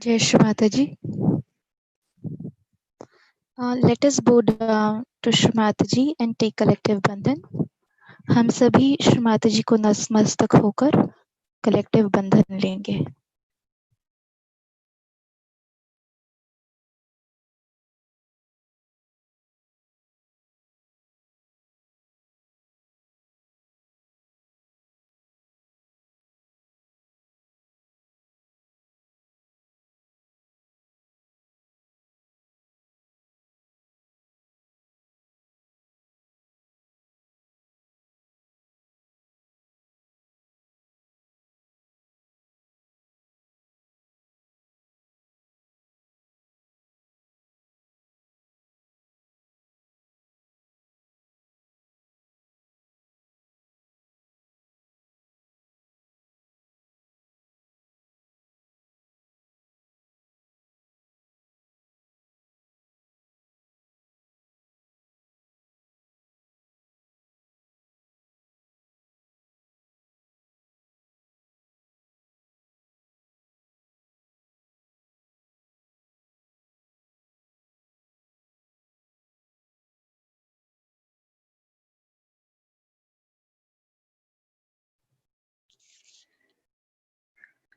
Jai Shri Mataji. Let us bow down to Shri Mataji and take collective बंधन. हम सभी श्री माताजी को नतमस्तक होकर कलेक्टिव बंधन लेंगे.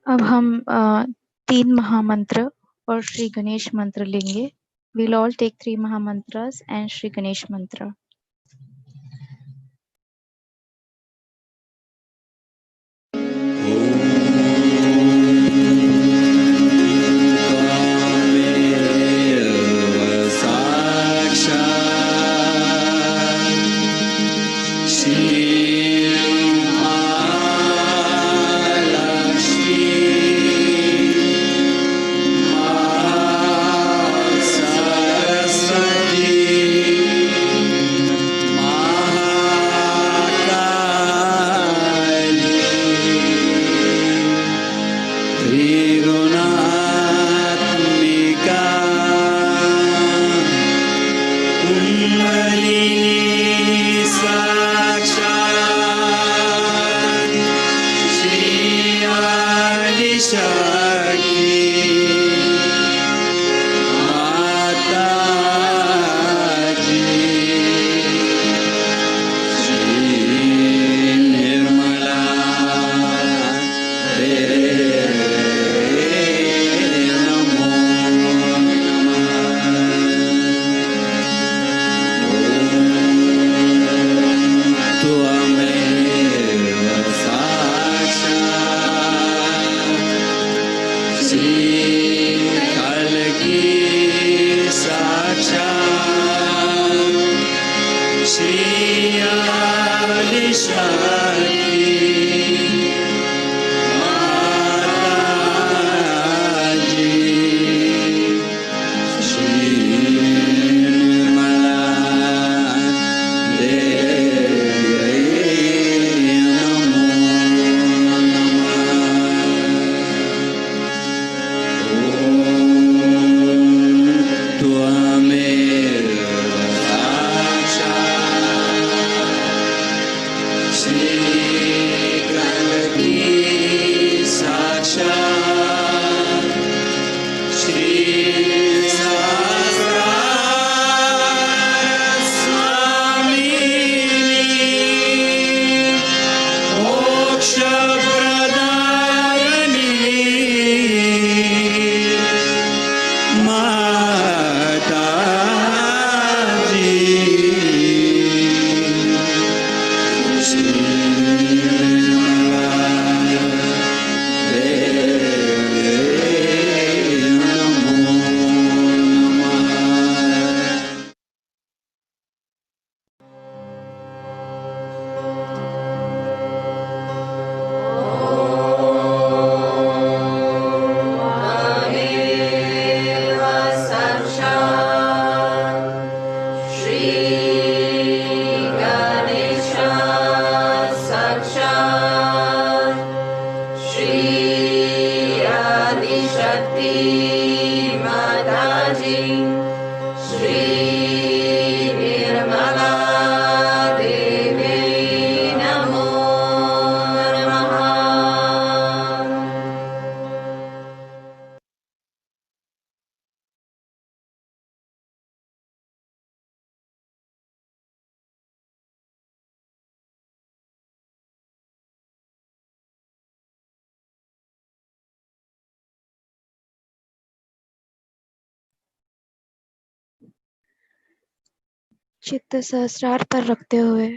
अब हम 3 महामंत्र और श्री गणेश मंत्र लेंगे. We'll all take 3 महामंत्ras and Shri Ganesh mantra. चित्त सहस्रार पर रखते हुए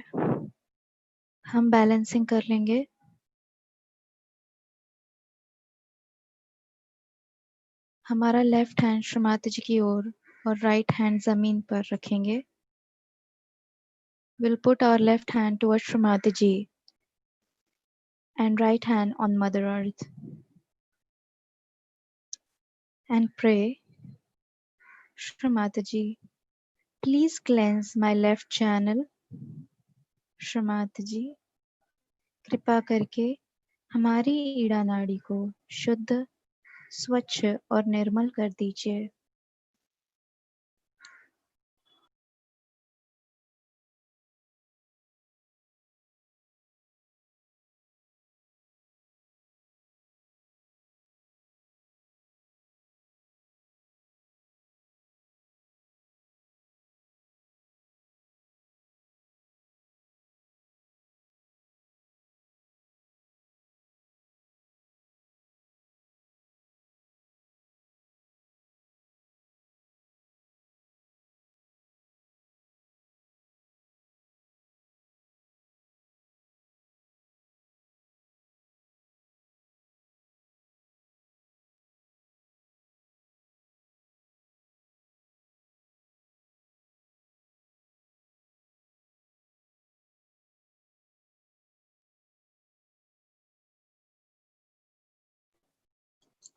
हम बैलेंसिंग कर लेंगे। हमारा लेफ्ट हैंड श्रीमाता जी की ओर और राइट हैंड जमीन पर रखेंगे। We'll put our left hand towards Shrimati ji and right hand on Mother Earth and pray, Shrimati ji, please cleanse my left channel. श्रीमाता जी, कृपा करके हमारी ईड़ा नाड़ी को शुद्ध, स्वच्छ और निर्मल कर दीजिए।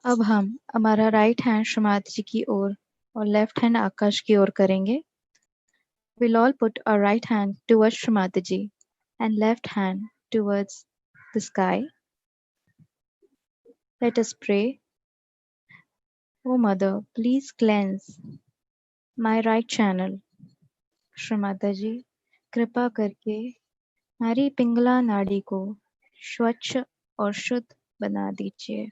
अब हम हमारा राइट हैंड श्रीमाता जी की ओर और लेफ्ट हैंड आकाश की ओर करेंगे। We'll all put our right hand towards Shrimati ji and left hand towards the sky. Let us pray. O Mother, please cleanse my right channel. श्रीमाता जी, कृपा करके हमारी पिंगला नाड़ी को स्वच्छ और शुद्ध बना दीजिए।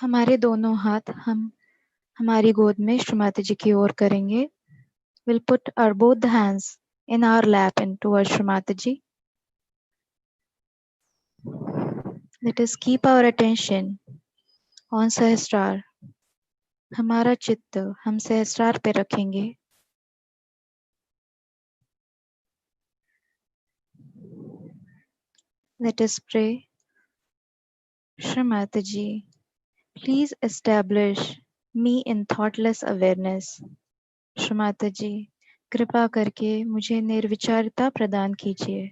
हमारे दोनों हाथ हम हमारी गोद में श्रीमाता जी की ओर करेंगे। We'll put our both the hands in our lap and towards Shrimati ji. Let us keep our attention on Sahasrar. हमारा चित्त हम सहस्रार पे रखेंगे। Let us pray. Shrimati ji, please establish me in thoughtless awareness. श्रीमाता जी, कृपा करके मुझे निर्विचारता प्रदान कीजिए।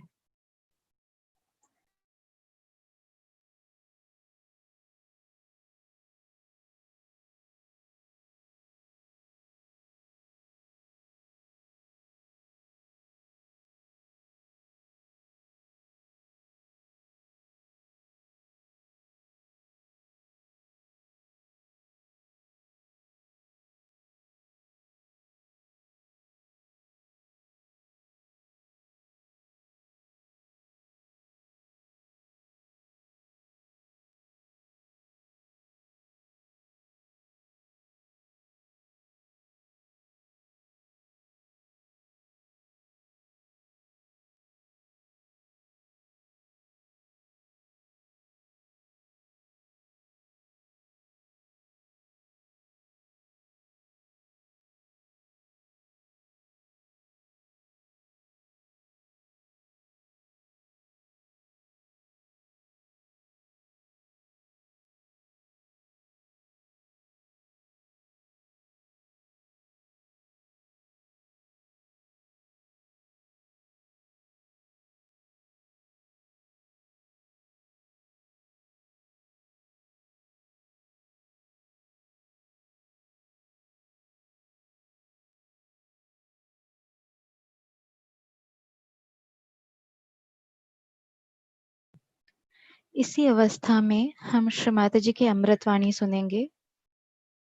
इसी अवस्था में हम श्री माता जी की अमृतवाणी सुनेंगे.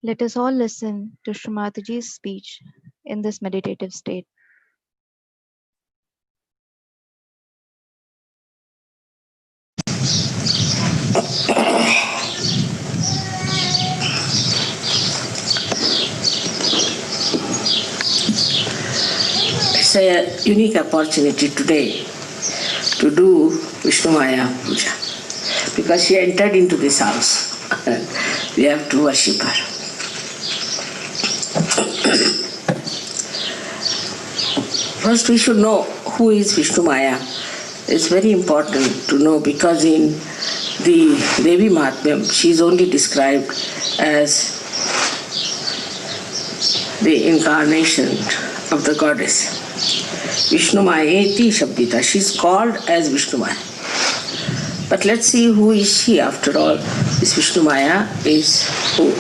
Let us all listen to Shri Mataji's speech in this meditative state. It's a unique opportunity today to do Vishnumaya Puja because she entered into this house. We have to worship her. First we should know who is Vishnumaya. It's very important to know because in the Devi Mahatmyam she is only described as the incarnation of the goddess. Vishnumayeti Shabdita. She is called as Vishnumaya. But let's see who is she after all. This Vishnumaya is who?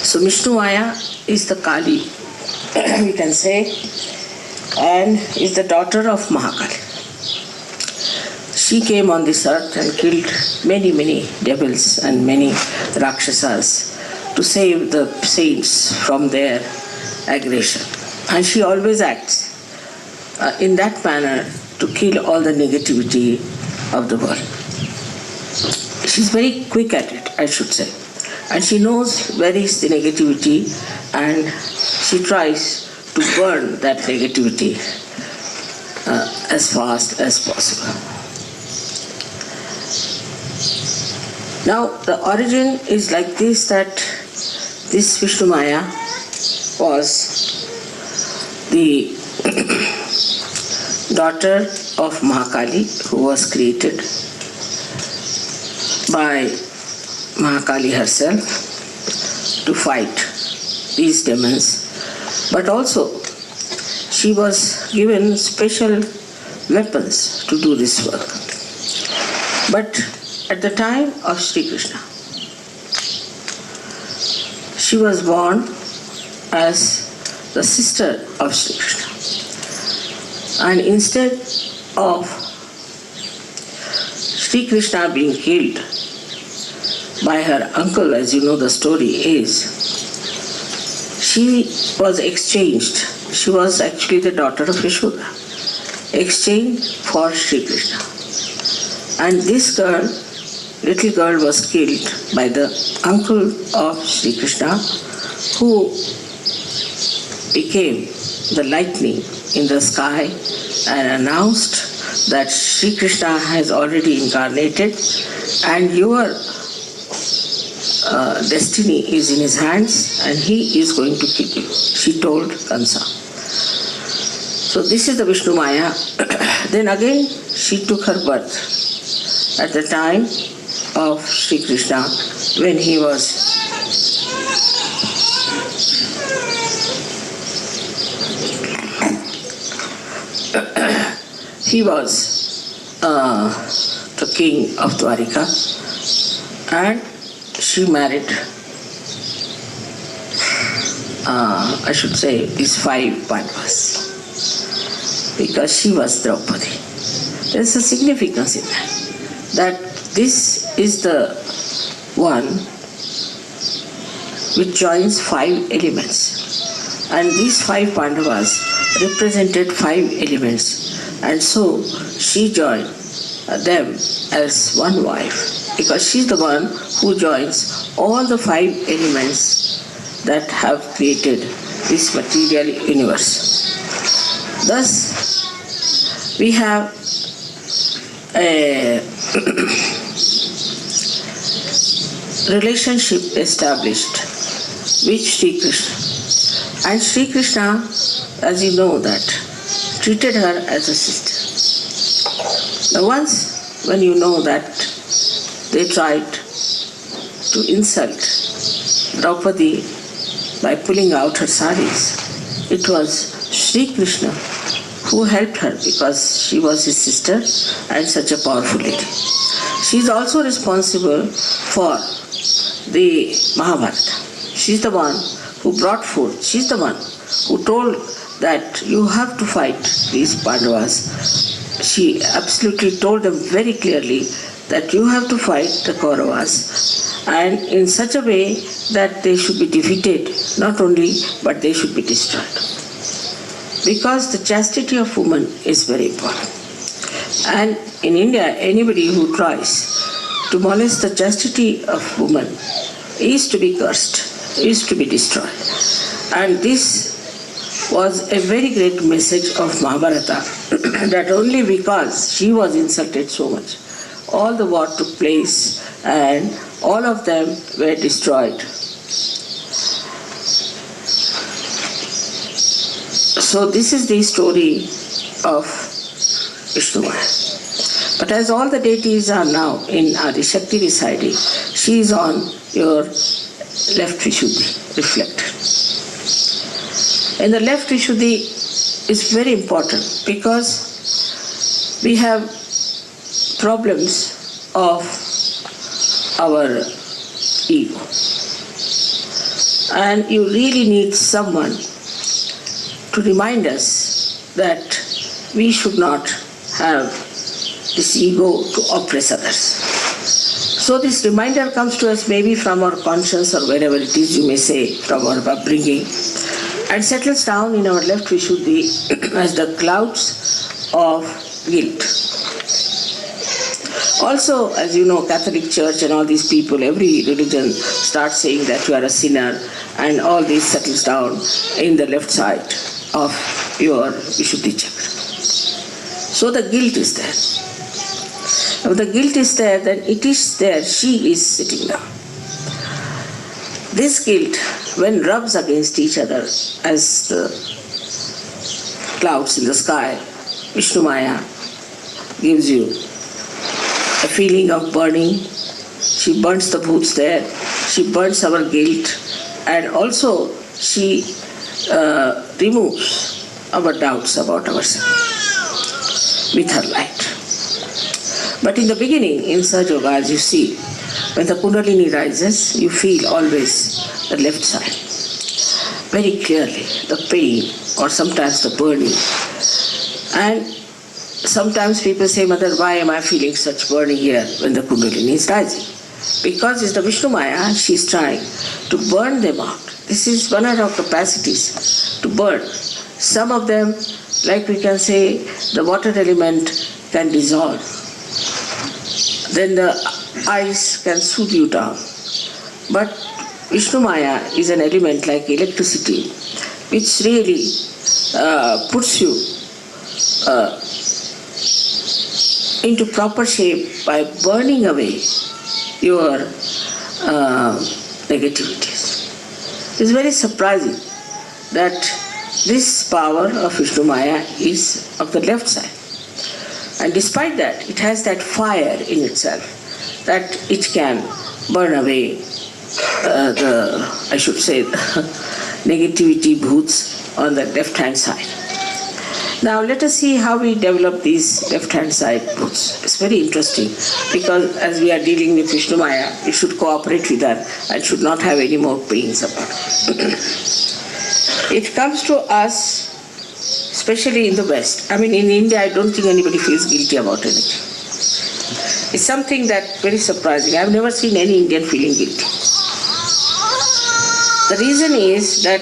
So Vishnumaya is the Kali, we can say, and is the daughter of Mahakali. She came on this earth and killed many devils and many Rakshasas to save the saints from their aggression. And she always acts in that manner to kill all the negativity of the world. She's very quick at it, I should say. And she knows where is the negativity and she tries to burn that negativity as fast as possible. Now, the origin is like this, that this Vishnumaya was the daughter of Mahakali, who was created by Mahakali herself to fight these demons. But also, she was given special weapons to do this work. But at the time of Sri Krishna, she was born as the sister of Sri Krishna. And instead of Sri Krishna being killed by her uncle, as you know the story is, she was exchanged. She was actually the daughter of Yashoda, exchanged for Sri Krishna. And this girl, little girl, was killed by the uncle of Sri Krishna, who became the lightning in the sky and announced that Sri Krishna has already incarnated and your destiny is in his hands and he is going to kill you, she told Kansa. So this is the Vishnumaya. Then again she took her birth at the time of Sri Krishna when he was the king of Dwarika, and she married, I should say, these 5 Pandavas, because she was Draupadi. There is a significance in that this is the one which joins 5 elements, and these 5 Pandavas represented 5 elements, and so she joined them as one wife, because she's the one who joins all the 5 elements that have created this material universe. Thus, we have a relationship established with Sri Krishna. And Sri Krishna, as you know that, treated her as a sister. Now once, when you know that they tried to insult Draupadi by pulling out her saris, it was Sri Krishna who helped her because she was his sister and such a powerful lady. She is also responsible for the Mahabharata. She is the one who brought food. She is the one who told that you have to fight these Pandavas she absolutely told them very clearly that you have to fight the Kauravas, and in such a way that they should be defeated, not only, but they should be destroyed. Because the chastity of woman is very important. And in India, anybody who tries to molest the chastity of woman is to be cursed, is to be destroyed. And this was a very great message of Mahabharata, that only because she was insulted so much, all the war took place and all of them were destroyed. So this is the story of Vishnumaya. But as all the deities are now in Adi Shakti residing, she is on your left Vishuddhi, reflected. And the left Vishuddhi is very important because we have problems of our ego. And you really need someone to remind us that we should not have this ego to oppress others. So this reminder comes to us maybe from our conscience or wherever it is, you may say, from our upbringing, and settles down in our left Vishuddhi as the clouds of guilt. Also, as you know, Catholic Church and all these people, every religion starts saying that you are a sinner, and all this settles down in the left side of your Vishuddhi chakra. So the guilt is there. If the guilt is there, then it is there, she is sitting down. This guilt, when rubs against each other as the clouds in the sky, Vishnumaya gives you a feeling of burning. She burns the bhoots there, she burns our guilt, and also she removes our doubts about ourselves with her light. But in the beginning, in Sahaja Yoga, as you see, when the Kundalini rises, you feel always the left side. Very clearly, the pain or sometimes the burning. And sometimes people say, Mother, why am I feeling such burning here when the Kundalini is rising? Because it's the Vishnumaya, she is trying to burn them out. This is one of our capacities, to burn. Some of them, like we can say, the water element can dissolve. Then the ice can soothe you down. But Vishnumaya is an element like electricity, which really puts you into proper shape by burning away your negativities. It's very surprising that this power of Vishnumaya is of the left side. And despite that, it has that fire in itself that it can burn away negativity bhoots on the left-hand side. Now let us see how we develop these left-hand side bhoots. It's very interesting because as we are dealing with Vishnumaya, we should cooperate with her and should not have any more pains about it. It comes to us especially in the West. I mean, in India, I don't think anybody feels guilty about anything. It's something that's very surprising. I've never seen any Indian feeling guilty. The reason is that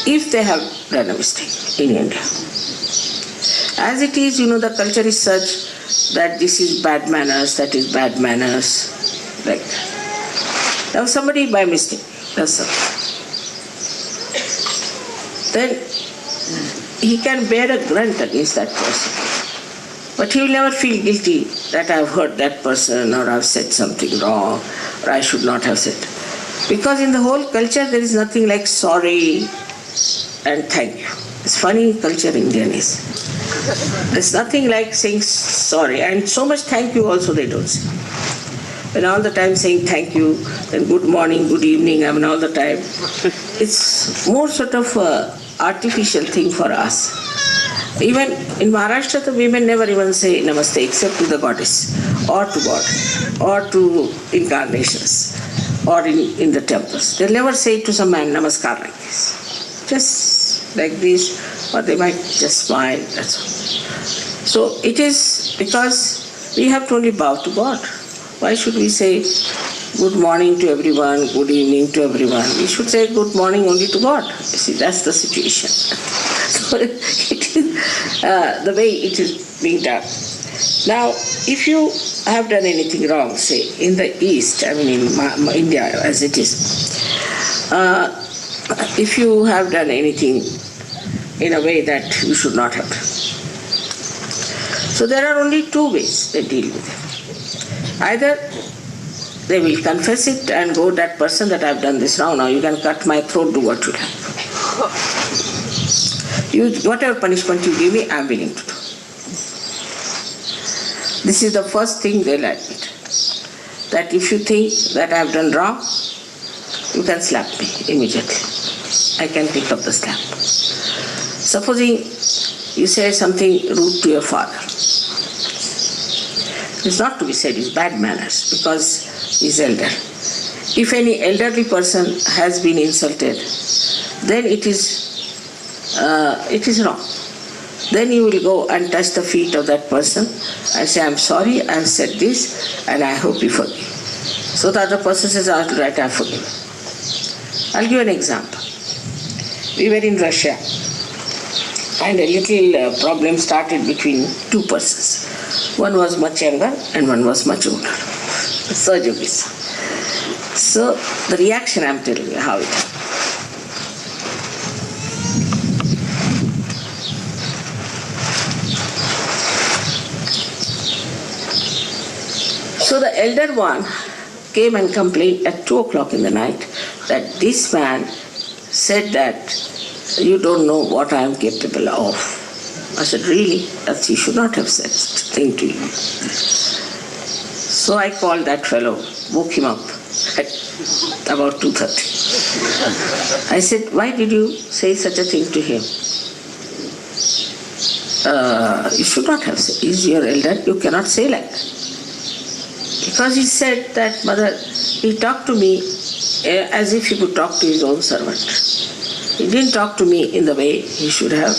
if they have done a mistake in India, as it is, you know, the culture is such that this is bad manners, that is bad manners, like that. Now somebody by mistake does something, then he can bear a grunt against that person. But he will never feel guilty that I have hurt that person or I have said something wrong or I should not have said. Because in the whole culture there is nothing like sorry and thank you. It's funny culture Indian is. There's nothing like saying sorry, and so much thank you also they don't say. When all the time saying thank you, then good morning, good evening, I mean all the time. It's more sort of artificial thing for us. Even in Maharashtra, the women never even say namaste except to the goddess or to God or to incarnations or in the temples. They'll never say to some man namaskar like this. Just like this, or they might just smile, that's all. So it is because we have to only bow to God. Why should we say good morning to everyone, good evening to everyone? We should say good morning only to God. You see, that's the situation. So it is the way it is being done. Now, if you have done anything wrong, say in the East, I mean in India as it is, if you have done anything in a way that you should not have done. So there are only two ways they deal with it. Either they will confess it and go, that person that I have done this wrong, now you can cut my throat, do what you like. Whatever punishment you give me, I am willing to do. This is the first thing they'll admit. That if you think that I have done wrong, you can slap me immediately. I can pick up the slap. Supposing you say something rude to your father. It's not to be said, it's bad manners because he's elder. If any elderly person has been insulted, then it is wrong. Then you will go and touch the feet of that person and say, I'm sorry, I have said this and I hope you forgive. So the other person says, all right, I forgive. I'll give an example. We were in Russia and a little problem started between two persons. One was much younger and one was much older. So the reaction, I'm telling you how it happened. So the elder one came and complained at 2 o'clock in the night that this man said that you don't know what I am capable of. I said, really? That he should not have said such a thing to you. So I called that fellow, woke him up at about 2:30. I said, why did you say such a thing to him? You should not have said. He's your elder, you cannot say like that. Because he said that, mother, he talked to me as if he could talk to his own servant. He didn't talk to me in the way he should have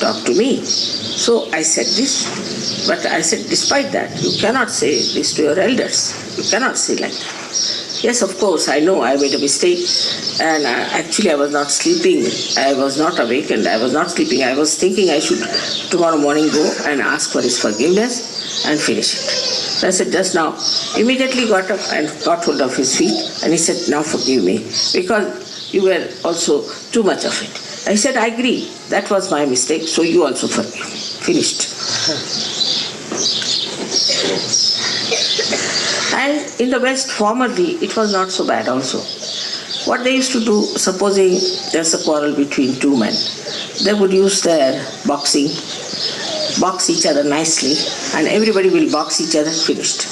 talked to me. So I said this, but I said, despite that, you cannot say this to your elders. You cannot say like that. Yes, of course, I know I made a mistake, and actually I was not sleeping. I was not awakened. I was not sleeping. I was thinking I should tomorrow morning go and ask for his forgiveness and finish it. I said, just now, immediately got up and got hold of his feet, and he said, now forgive me, because you were also too much of it. I said, I agree, that was my mistake, so you also forgive me. Finished. And in the West, formerly, it was not so bad also. What they used to do, supposing there's a quarrel between two men, they would use their boxing, box each other nicely, and everybody will box each other, finished.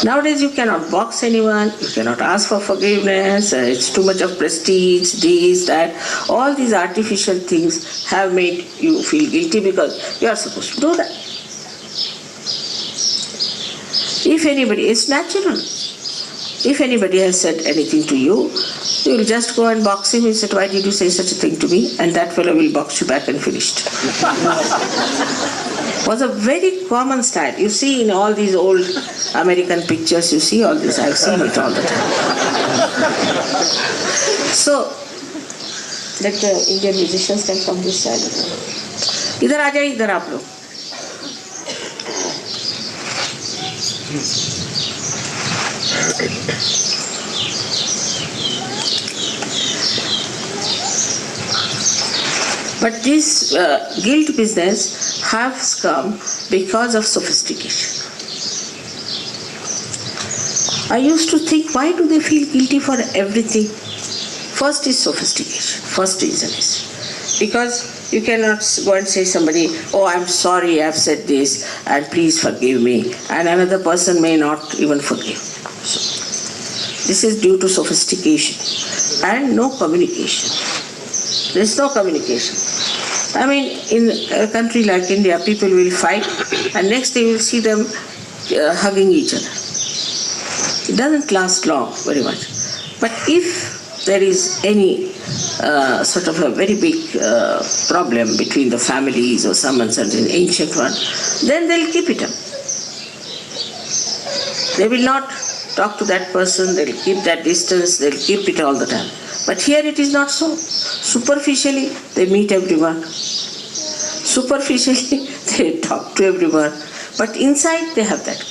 Nowadays you cannot box anyone, you cannot ask for forgiveness, it's too much of prestige, this, that. All these artificial things have made you feel guilty because you are supposed to do that. If anybody, it's natural. If anybody has said anything to you, you will just go and box him and say, why did you say such a thing to me? And that fellow will box you back and finished. Was a very common style. You see in all these old American pictures, you see all this. I've seen it all the time. So, let the Indian musicians come from this side. Idhar aa jaye, idhar aap log. But this guilt business has come because of sophistication. I used to think, why do they feel guilty for everything? First is sophistication. First reason is because you cannot go and say somebody, oh, I'm sorry, I've said this, and please forgive me, and another person may not even forgive. So, this is due to sophistication and no communication. There's no communication. I mean, in a country like India, people will fight, and next day you will see them hugging each other. It doesn't last long, very much. But if there is any sort of a very big problem between the families or some uncertain ancient one, then they'll keep it up. They will not talk to that person, they'll keep that distance, they'll keep it all the time. But here it is not so. Superficially, they meet everyone. Superficially, they talk to everyone. But inside, they have that guilt.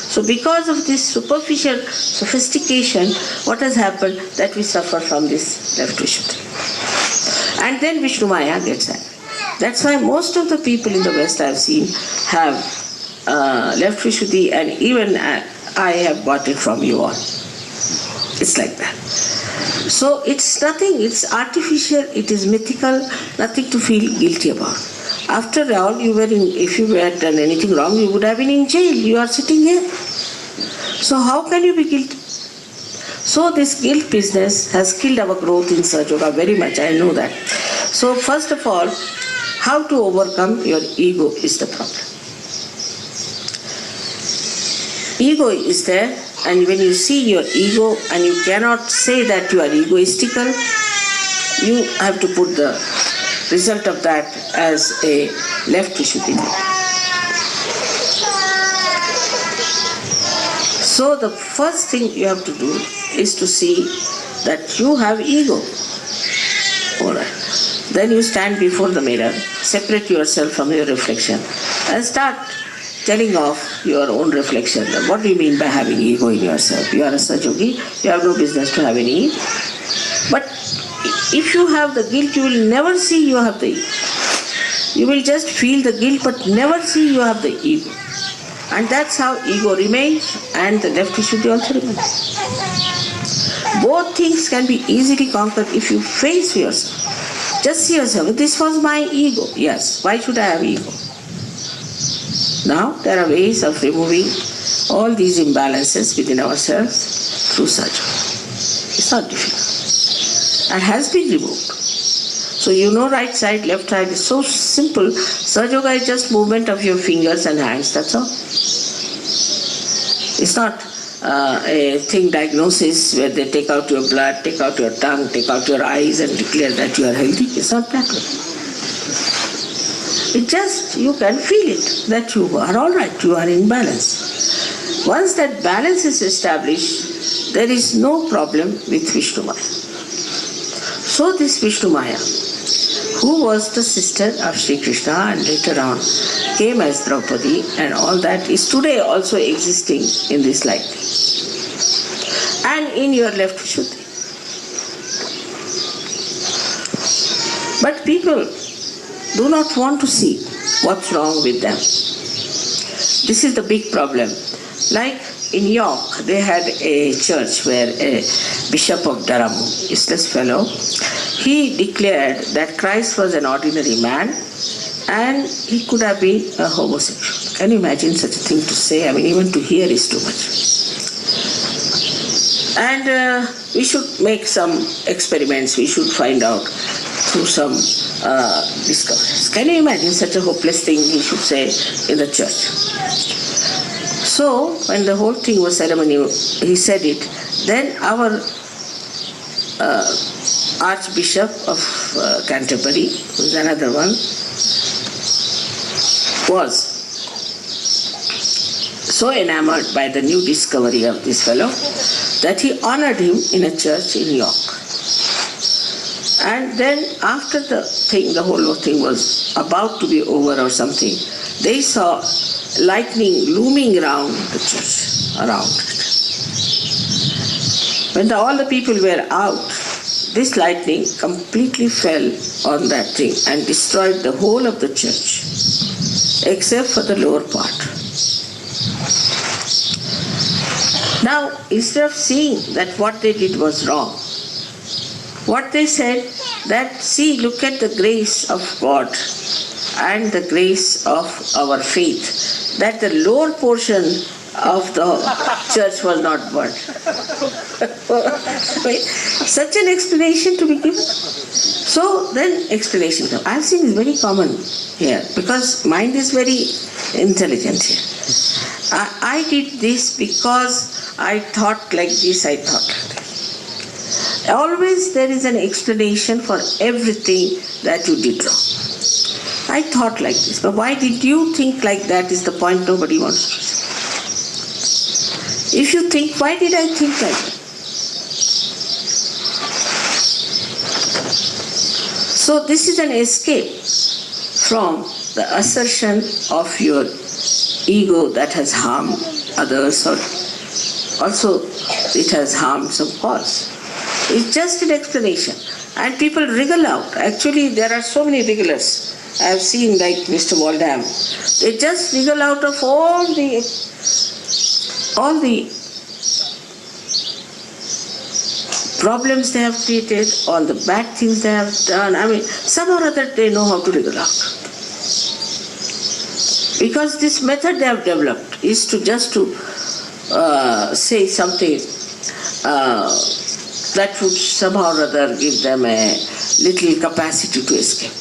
So because of this superficial sophistication, what has happened? That we suffer from this left Vishuddhi. And then Vishnumaya gets angry. That's why most of the people in the West I've seen have left Vishuddhi, and even I have bought it from you all. It's like that. So it's nothing, it's artificial, it is mythical, nothing to feel guilty about. After all, if you had done anything wrong, you would have been in jail. You are sitting here. So how can you be guilty? So this guilt business has killed our growth in Sahaja Yoga very much, I know that. So first of all, how to overcome your ego is the problem. Ego is there, and when you see your ego and you cannot say that you are egoistical, you have to put the result of that as a left Vishuddhi. So the first thing you have to do is to see that you have ego. Alright. Then you stand before the mirror, separate yourself from your reflection, and start telling off your own reflection. What do you mean by having ego in yourself? You are a Sahaja Yogi, you have no business to have any ego. But if you have the guilt, you will never see you have the ego. You will just feel the guilt but never see you have the ego. And that's how ego remains and the left Vishuddhi also remains. Both things can be easily conquered if you face yourself. Just see yourself, this was my ego. Yes, why should I have ego? Now there are ways of removing all these imbalances within ourselves through Sahaja. It's not difficult and has been removed. So you know right side, left side is so simple. Sahaja Yoga is just movement of your fingers and hands, that's all. It's not a thing diagnosis where they take out your blood, take out your tongue, take out your eyes and declare that you are healthy. It's not that way. It just, you can feel it, that you are all right, you are in balance. Once that balance is established, there is no problem with Vishnumaya. So this Vishnumaya, who was the sister of Shri Krishna and later on came as Draupadi and all that, is today also existing in this life. And in your left Vishuddhi. But people do not want to see what's wrong with them. This is the big problem. Like in York, they had a church where a bishop of Durham, useless fellow, he declared that Christ was an ordinary man and he could have been a homosexual. Can you imagine such a thing to say? I mean, even to hear is too much. And we should make some experiments. We should find out through some discoveries. Can you imagine such a hopeless thing he should say in the church? So, when the whole thing was ceremony, he said it. Then our Archbishop of Canterbury, who's another one, was so enamored by the new discovery of this fellow that he honored him in a church in York. And then after the thing, the whole thing was about to be over or something, they saw lightning looming around the church, around it. When all the people were out, this lightning completely fell on that thing and destroyed the whole of the church, except for the lower part. Now, instead of seeing that what they did was wrong, what they said that, see, look at the grace of God and the grace of our faith, that the lower portion of the church was not burnt. Such an explanation to be given. So then explanation comes. I've seen it's very common here because mind is very intelligent here. I did this because I thought like this, I thought like that. Always there is an explanation for everything that you did wrong. I thought like this, but why did you think like that is the point nobody wants to say. If you think, why did I think like that? So this is an escape from the assertion of your ego that has harmed others, or also it has harmed some cause. It's just an explanation. And people wriggle out. Actually, there are so many wrigglers. I have seen, like Mr. Waldam. They just wriggle out of all the problems they have created, all the bad things they have done. I mean, somehow or other they know how to wriggle out. Because this method they have developed is to just to say something that would somehow or other give them a little capacity to escape.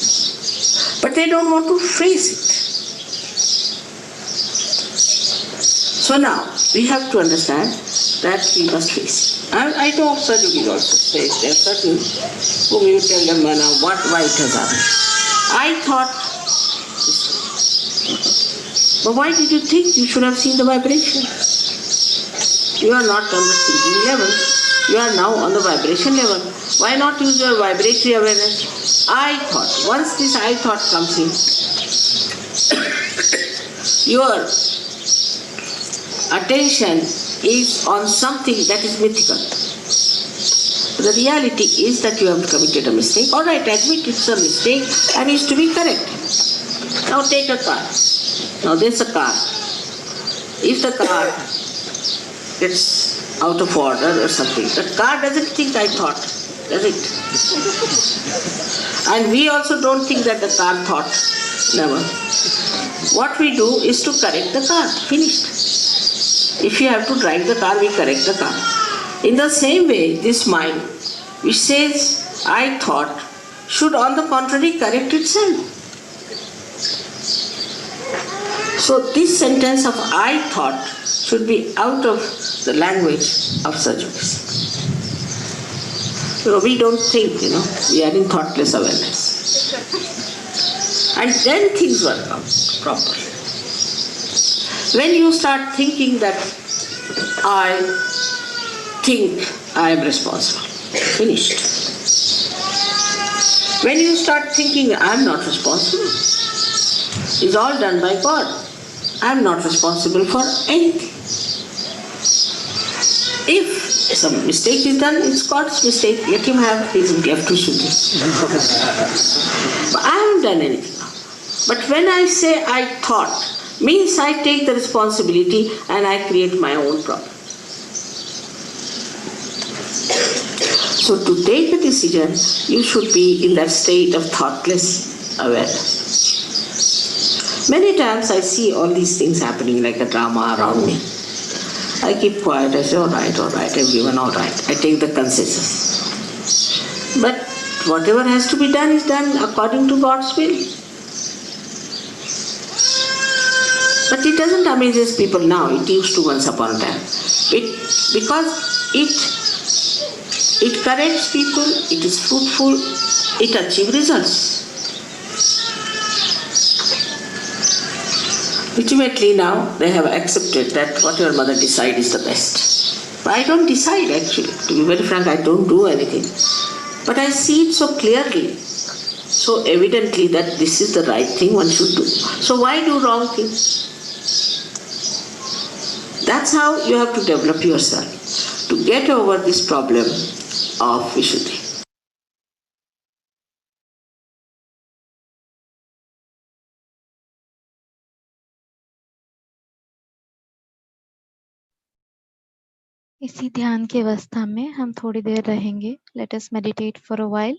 But they don't want to face it. So now, we have to understand that we must face it. I know Sajju will also say there are certain whom you tell them why it has happened. I thought, but why did you think? You should have seen the vibration. You are not on the thinking level. You are now on the vibration level. Why not use your vibratory awareness? I thought. Once this I thought comes in, your attention is on something that is mythical. The reality is that you have committed a mistake. All right, admit it's a mistake and it's to be corrected. Now take a car. Now there's a car. If the car gets out of order or something, the car doesn't think I thought, does it? And we also don't think that the car thought. Never. What we do is to correct the car. Finished. If you have to drive the car, we correct the car. In the same way, this mind, which says, I thought, should on the contrary correct itself. So this sentence of I thought should be out of the language of Sajjovism. We don't think, we are in thoughtless awareness. And then things work out properly. When you start thinking that I think I am responsible, finished. When you start thinking I am not responsible, it's all done by God. I am not responsible for anything. If some mistake is done, it's God's mistake. Let him have his left to shoot it. But I haven't done anything. But when I say I thought, means I take the responsibility and I create my own problem. So to take a decision, you should be in that state of thoughtless awareness. Many times I see all these things happening like a drama around me. I keep quiet, I say, all right, everyone, all right. I take the consensus. But whatever has to be done is done according to God's will. But it doesn't amaze people now. It used to once upon a time. Because it corrects people, it is fruitful, it achieves results. Ultimately now they have accepted that whatever mother decides is the best. But I don't decide actually. To be very frank, I don't do anything. But I see it so clearly, so evidently that this is the right thing one should do. So why do wrong things? That's how you have to develop yourself to get over this problem of Vishuddhi. इसी ध्यान की अवस्था में हम थोड़ी देर रहेंगे. Let us meditate for a while.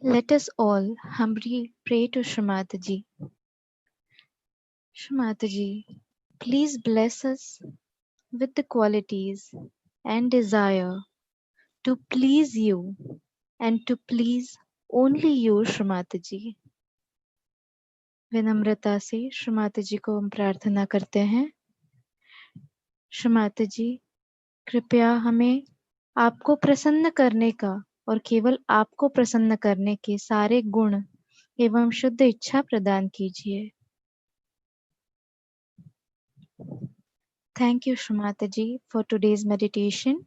Let us all humbly pray to Shri Mataji. Shri Mataji, please bless us with the qualities and desire to please you and to please only you, Shri Mataji. विनम्रता से श्री माताजी को हम प्रार्थना करते हैं। श्री माताजी, कृपया हमें आपको प्रसन्न करने का और केवल आपको प्रसन्न करने के सारे गुण एवं शुद्ध इच्छा प्रदान कीजिए। थैंक यू श्री माताजी फॉर टुडेज मेडिटेशन।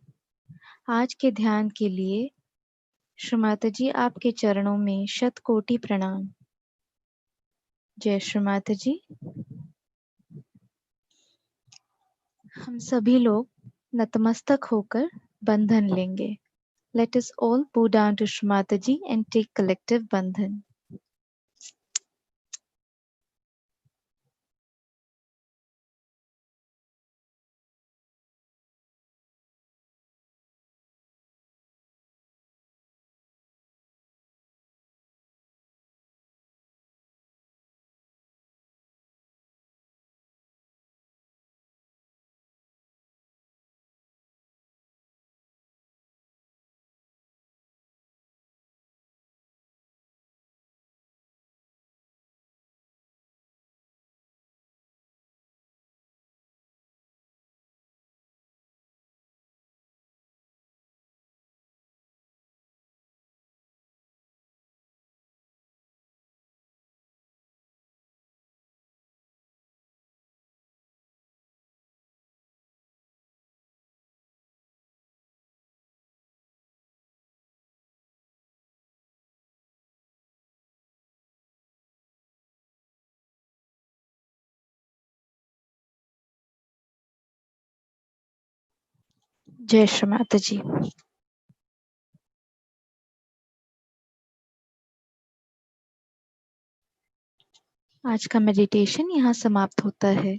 आज के ध्यान के लिए श्री माताजी आपके चरणों में शतकोटि प्रणाम। जय श्री माताजी। हम सभी लोग नतमस्तक होकर बंधन लेंगे। Let us all bow down to Shri Mataji and take collective bandhan. जय श्री माताजी। आज का मेडिटेशन यहाँ समाप्त होता है।